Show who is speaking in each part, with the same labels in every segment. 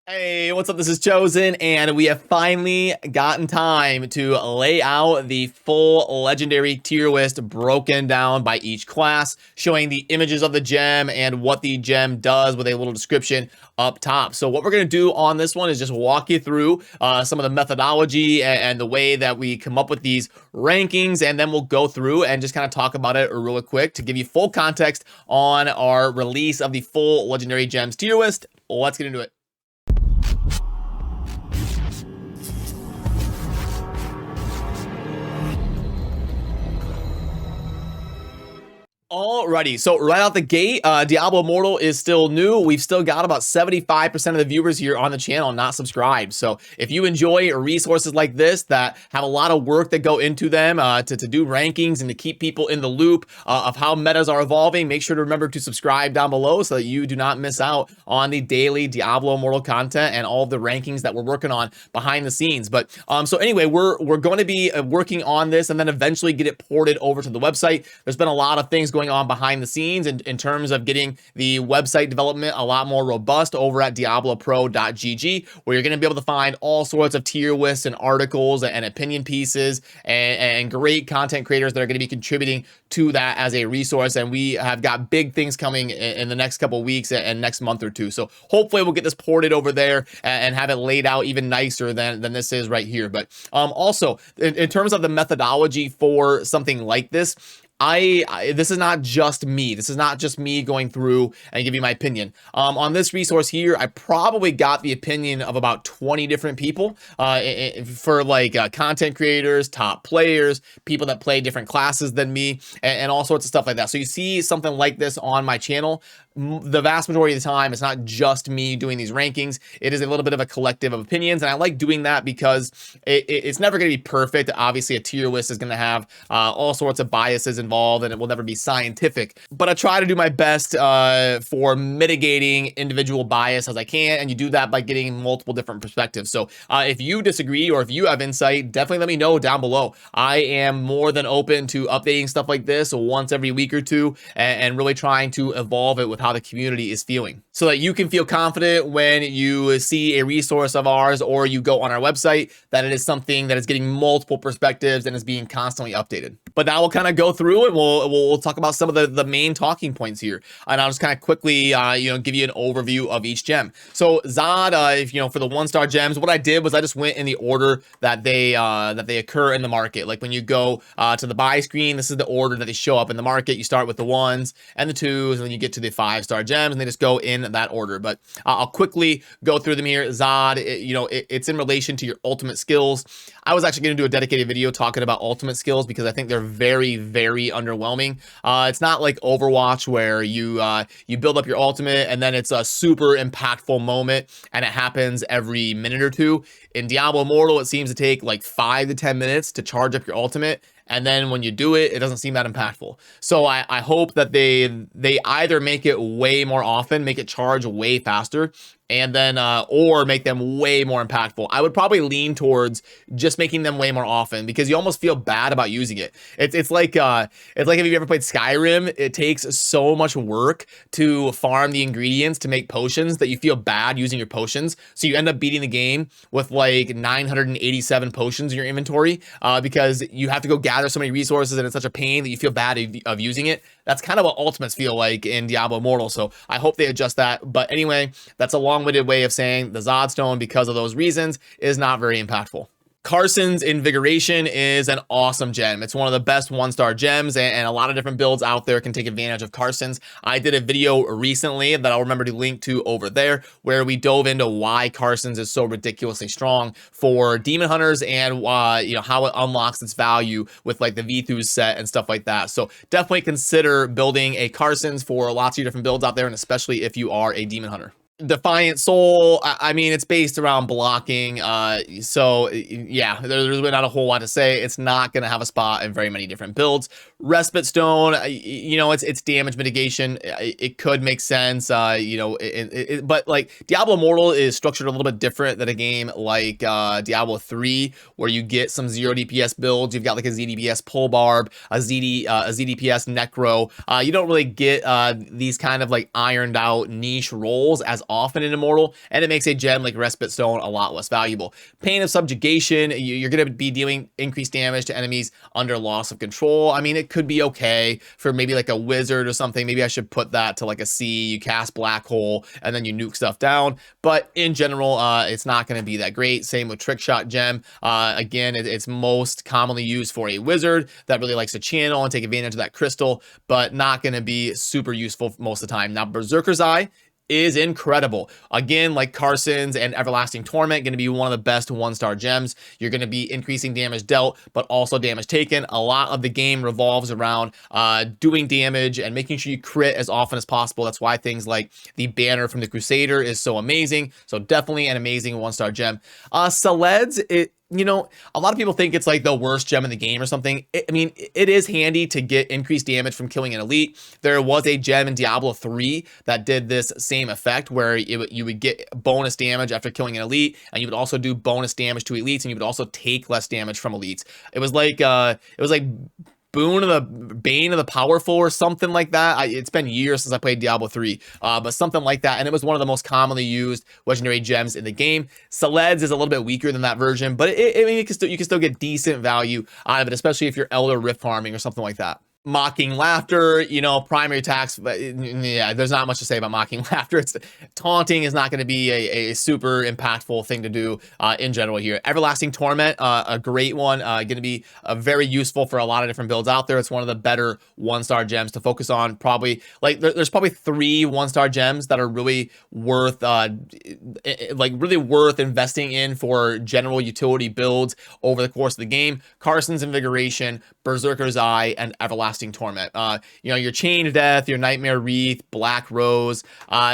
Speaker 1: Hey, what's up? This is Chosen, and we have finally gotten time to lay out the full legendary tier list broken down by each class, showing the images of the gem and what the gem does with a little description up top. So what we're going to do on this one is just walk you through some of the methodology and the way that we come up with these rankings, and then we'll go through and just kind of talk about it really quick to give you full context on our release of the full legendary gems tier list. Let's get into it. Alrighty, so right out the gate, Diablo Immortal is still new. We've still got about 75% of the viewers here on the channel not subscribed. So if you enjoy resources like this that have a lot of work that go into them to do rankings and to keep people in the loop of how metas are evolving, make sure to remember to subscribe down below so that you do not miss out on the daily Diablo Immortal content and all of the rankings that we're working on behind the scenes. But so anyway, we're going to be working on this and then eventually get it ported over to the website. There's been a lot of things going on behind the scenes in terms of getting the website development a lot more robust over at diablopro.gg, where you're going to be able to find all sorts of tier lists and articles and opinion pieces and great content creators that are going to be contributing to that as a resource. And we have got big things coming in the next couple of weeks and next month or two. So hopefully we'll get this ported over there and have it laid out even nicer than this is right here. But also in terms of the methodology for something like this, this is not just me. This is not just me going through and give you my opinion. On this resource here, I probably got the opinion of about 20 different people for like content creators, top players, people that play different classes than me, and all sorts of stuff like that. So you see something like this on my channel, the vast majority of the time, it's not just me doing these rankings. It is a little bit of a collective of opinions, and I like doing that because it's never going to be perfect. Obviously, a tier list is going to have all sorts of biases involved, and it will never be scientific. But I try to do my best for mitigating individual bias as I can, and you do that by getting multiple different perspectives. So if you disagree or if you have insight, definitely let me know down below. I am more than open to updating stuff like this once every week or two and really trying to evolve it with how the community is feeling, so that you can feel confident when you see a resource of ours or you go on our website that it is something that is getting multiple perspectives and is being constantly updated. But now we'll kind of go through and we'll talk about some of the main talking points here, and I'll just kind of quickly give you an overview of each gem. So Zod, if for the 1-star gems, what I did was I just went in the order that they occur in the market. Like when you go to the buy screen, this is the order that they show up in the market. You start with the 1s and the 2s, and then you get to the 5-star gems, and they just go in that order. But I'll quickly go through them here. Zod, it's in relation to your ultimate skills. I was actually going to do a dedicated video talking about ultimate skills because I think they're very, very underwhelming. It's not like Overwatch where you build up your ultimate and then it's a super impactful moment and it happens every minute or two. In Diablo Immortal, it seems to take like 5 to 10 minutes to charge up your ultimate. And then when you do it, it doesn't seem that impactful. So I hope that they either make it way more often, make it charge way faster, and then or make them way more impactful. I would probably lean towards just making them way more often because you almost feel bad about using it. It's like if you've ever played Skyrim, it takes so much work to farm the ingredients to make potions that you feel bad using your potions. So you end up beating the game with like 987 potions in your inventory because you have to go gather so many resources and it's such a pain that you feel bad of using it. That's kind of what ultimates feel like in Diablo Immortal. So I hope they adjust that. But anyway, that's a long-winded way of saying the Zod Stone, because of those reasons, is not very impactful. Carson's Invigoration is an awesome gem. It's one of the best 1-star gems, and a lot of different builds out there can take advantage of Carson's. I did a video recently that I'll remember to link to over there where we dove into why Carson's is so ridiculously strong for demon hunters and how it unlocks its value with like the Vithus set and stuff like that. So definitely consider building a Carson's for lots of different builds out there, and especially if you are a demon hunter. Defiant Soul, I mean, it's based around blocking, so yeah, there's really not a whole lot to say. It's not going to have a spot in very many different builds. Respite Stone, it's damage mitigation. It could make sense, but like Diablo Immortal is structured a little bit different than a game like Diablo 3, where you get some 0 DPS builds. You've got like a ZDPS Pole Barb, a ZDPS Necro. You don't really get these kind of like ironed out niche roles as often in Immortal, and it makes a gem like Respite Stone a lot less valuable. Pain of Subjugation, you're going to be dealing increased damage to enemies under loss of control. I mean, it could be okay for maybe like a wizard or something. Maybe I should put that to like a C. You cast Black Hole and then you nuke stuff down. But in general, it's not going to be that great. Same with Trick Shot Gem. Again, it's most commonly used for a wizard that really likes to channel and take advantage of that crystal, but not going to be super useful most of the time. Now, Berserker's Eye is incredible. Again, like Carson's and Everlasting Torment, going to be one of the best 1-star gems. You're going to be increasing damage dealt, but also damage taken. A lot of the game revolves around doing damage and making sure you crit as often as possible. That's why things like the banner from the Crusader is so amazing. So definitely an amazing 1-star gem. Seled's, you know, a lot of people think it's like the worst gem in the game or something. I mean, it is handy to get increased damage from killing an elite. There was a gem in Diablo 3 that did this same effect where you would get bonus damage after killing an elite, and you would also do bonus damage to elites, and you would also take less damage from elites. It was like Bane of the Powerful or something like that. It's been years since I played Diablo 3, but something like that, and it was one of the most commonly used legendary gems in the game. Seled's is a little bit weaker than that version, but I mean, you can still get decent value out of it, especially if you're Elder Rift farming or something like that. Mocking Laughter, you know, primary attacks, but yeah, there's not much to say about Mocking Laughter. It's taunting is not going to be a super impactful thing to do in general here. Everlasting Torment, a great one, going to be very useful for a lot of different builds out there. It's one of the better 1-star gems to focus on. Probably like there's probably 3 1-star gems that are really worth investing in for general utility builds over the course of the game. Carson's Invigoration, Berserker's Eye, and Everlasting Torment. You know, your Chain of Death, your Nightmare Wreath, Black Rose,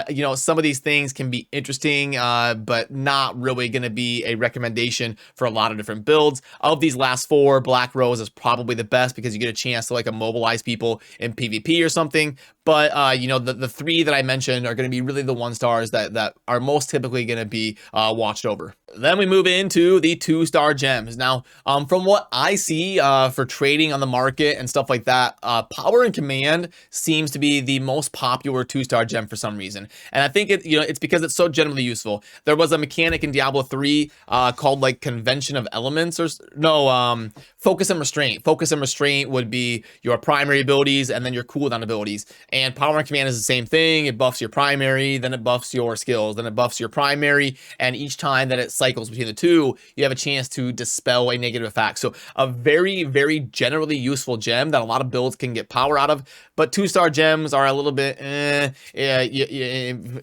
Speaker 1: you know, some of these things can be interesting, but not really going to be a recommendation for a lot of different builds. Of these last 4, Black Rose is probably the best because you get a chance to like immobilize people in PvP or something. But, you know, the 3 that I mentioned are going to be really the 1-stars that are most typically going to be watched over. Then we move into the 2-star gems. Now, from what I see for trading on the market and stuff like that, Power and Command seems to be the most popular 2-star gem for some reason. And I think it's because it's so generally useful. There was a mechanic in Diablo 3 called like Convention of Elements, or no, Focus and Restraint. Focus and Restraint would be your primary abilities and then your cooldown abilities. And Power and Command is the same thing. It buffs your primary, then it buffs your skills, then it buffs your primary, and each time that it cycles between the two, you have a chance to dispel a negative effect. So a very, very generally useful gem that a lot of builds can get power out of, but 2-star gems are a little bit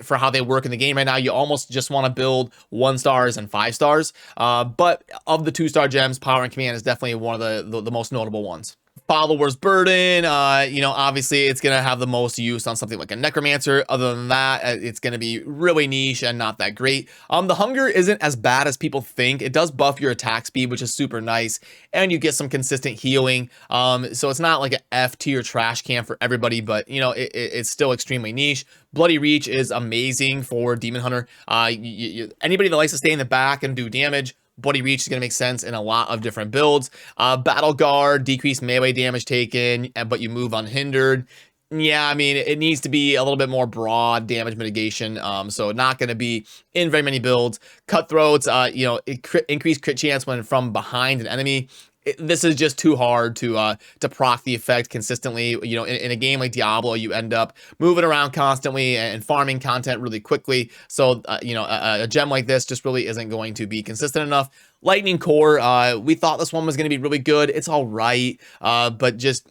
Speaker 1: for how they work in the game right now. You almost just want to build 1-stars and 5-stars, but of the 2-star gems, Power and Command is definitely one of the most notable ones. Follower's Burden, you know, obviously it's going to have the most use on something like a necromancer. Other than that, it's going to be really niche and not that great. The Hunger isn't as bad as people think. It does buff your attack speed, which is super nice, and you get some consistent healing. So it's not like an F tier trash can for everybody, but you know, it's still extremely niche. Bloody Reach is amazing for Demon Hunter. Anybody that likes to stay in the back and do damage, Bloody Reach is going to make sense in a lot of different builds. Battle Guard, decreased melee damage taken, but you move unhindered. Yeah, I mean, it needs to be a little bit more broad damage mitigation, so not going to be in very many builds. Cutthroats, you know, increased crit chance when from behind an enemy. This is just too hard to proc the effect consistently. You know, in a game like Diablo, you end up moving around constantly and farming content really quickly. So, you know, a gem like this just really isn't going to be consistent enough. Lightning Core, we thought this one was going to be really good. It's all right, but just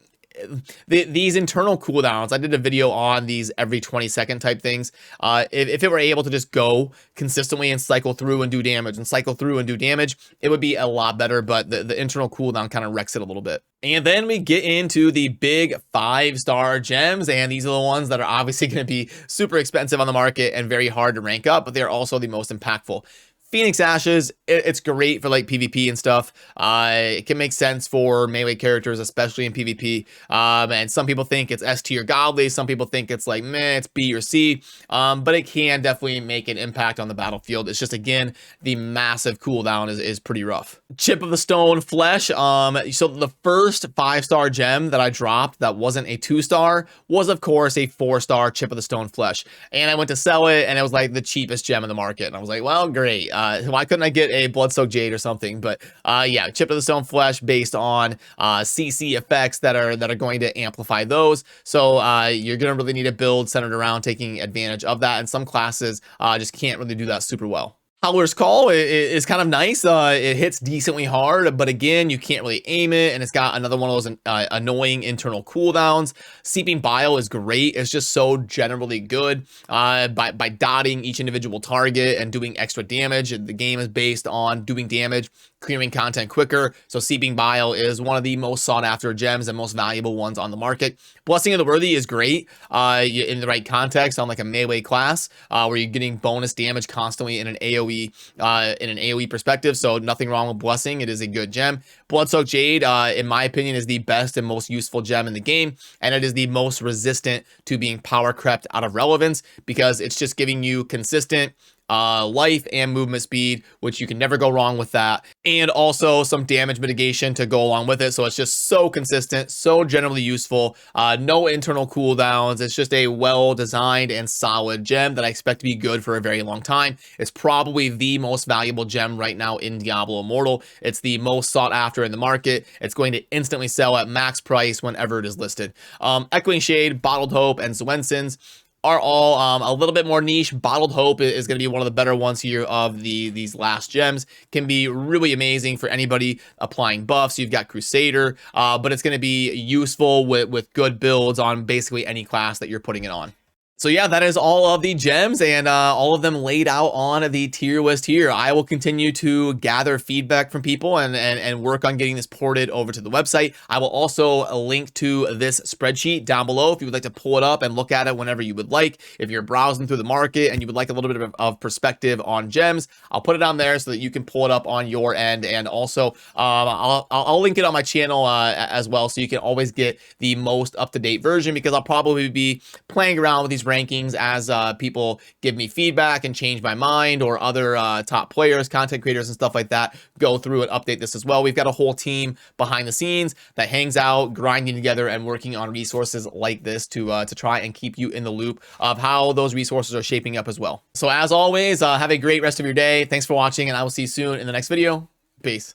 Speaker 1: these internal cooldowns, I did a video on these every 20-second type things. If it were able to just go consistently and cycle through and do damage and cycle through and do damage, it would be a lot better, but the internal cooldown kind of wrecks it a little bit. And then we get into the big 5-star gems, and these are the ones that are obviously going to be super expensive on the market and very hard to rank up, but they're also the most impactful. Phoenix Ashes, it's great for like PvP and stuff. It can make sense for melee characters, especially in PvP. And some people think it's S tier godly. Some people think it's like, meh, it's B or C. But it can definitely make an impact on the battlefield. It's just, again, the massive cooldown is pretty rough. Chip of the Stone Flesh. So the first 5-star gem that I dropped that wasn't a 2-star was, of course, a 4-star Chip of the Stone Flesh. And I went to sell it, and it was like the cheapest gem in the market. And I was like, well, great. Why couldn't I get a Bloodsoaked Jade or something? But yeah, Chip of the Stone Flesh based on CC effects that are going to amplify those. So you're gonna really need a build centered around taking advantage of that. And some classes just can't really do that super well. Howler's Call is kind of nice. It hits decently hard, but again, you can't really aim it, and it's got another one of those annoying internal cooldowns. Seeping Bile is great. It's just so generally good by dotting each individual target and doing extra damage. The game is based on doing damage, clearing content quicker. So Seeping Bile is one of the most sought after gems and most valuable ones on the market. Blessing of the Worthy is great in the right context on like a melee class where you're getting bonus damage constantly in an AoE perspective. So nothing wrong with Blessing. It is a good gem. Bloodsoaked Jade, in my opinion, is the best and most useful gem in the game, and it is the most resistant to being power crept out of relevance because it's just giving you consistent life and movement speed, which you can never go wrong with that, and also some damage mitigation to go along with it. So it's just so consistent, so generally useful, no internal cooldowns. It's just a well-designed and solid gem that I expect to be good for a very long time. It's probably the most valuable gem right now in Diablo Immortal. It's the most sought after in the market. It's going to instantly sell at max price whenever it is listed. Echoing Shade, Bottled Hope, and Swenson's are all a little bit more niche. Bottled Hope is going to be one of the better ones here of these last gems. Can be really amazing for anybody applying buffs. You've got Crusader, but it's going to be useful with good builds on basically any class that you're putting it on. So yeah, that is all of the gems and all of them laid out on the tier list here. I will continue to gather feedback from people and work on getting this ported over to the website. I will also link to this spreadsheet down below if you would like to pull it up and look at it whenever you would like. If you're browsing through the market and you would like a little bit of perspective on gems, I'll put it on there so that you can pull it up on your end. And also I'll link it on my channel as well, so you can always get the most up-to-date version, because I'll probably be playing around with these rankings as people give me feedback and change my mind, or other top players, content creators, and stuff like that go through and update this as well. We've got a whole team behind the scenes that hangs out, grinding together and working on resources like this to try and keep you in the loop of how those resources are shaping up as well. So as always, have a great rest of your day. Thanks for watching, and I will see you soon in the next video. Peace.